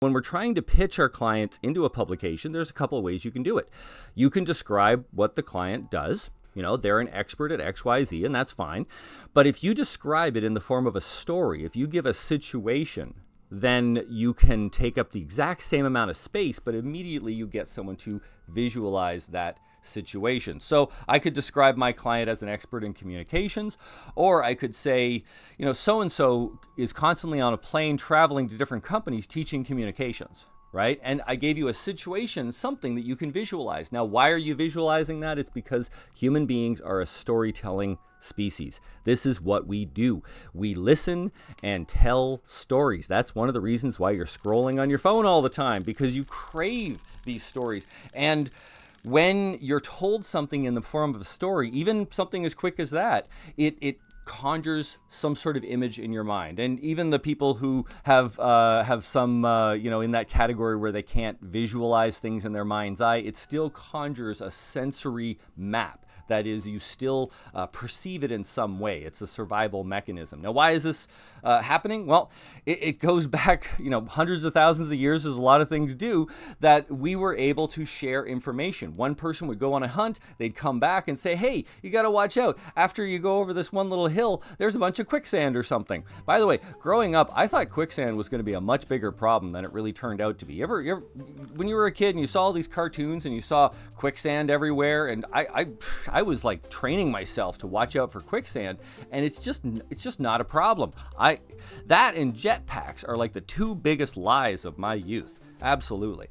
When we're trying to pitch our clients into a publication, there's a couple of ways you can do it. You can describe what the client does. They're an expert at XYZ, and that's fine. But if you describe it in the form of a story, if you give a situation, then you can take up the exact same amount of space, but immediately you get someone to visualize that situation. So I could describe my client as an expert in communications, or I could say, so-and-so is constantly on a plane traveling to different companies teaching communications, right? And I gave you a situation, something that you can visualize. Now, why are you visualizing that? It's because human beings are a storytelling species. This is what we do. We listen and tell stories. That's one of the reasons why you're scrolling on your phone all the time, because you crave these stories. And when you're told something in the form of a story, even something as quick as that, it conjures some sort of image in your mind. And even the people who have some, in that category where they can't visualize things in their mind's eye, it still conjures a sensory map. That is, you still perceive it in some way. It's a survival mechanism. Now, why is this happening? Well, it goes back, hundreds of thousands of years, as a lot of things do, that we were able to share information. One person would go on a hunt, they'd come back and say, hey, you got to watch out. After you go over this one little hill, there's a bunch of quicksand or something. By the way, growing up, I thought quicksand was going to be a much bigger problem than it really turned out to be. When you were a kid and you saw all these cartoons and you saw quicksand everywhere, and I was like training myself to watch out for quicksand, and it's just not a problem. That and jetpacks are like the two biggest lies of my youth. Absolutely.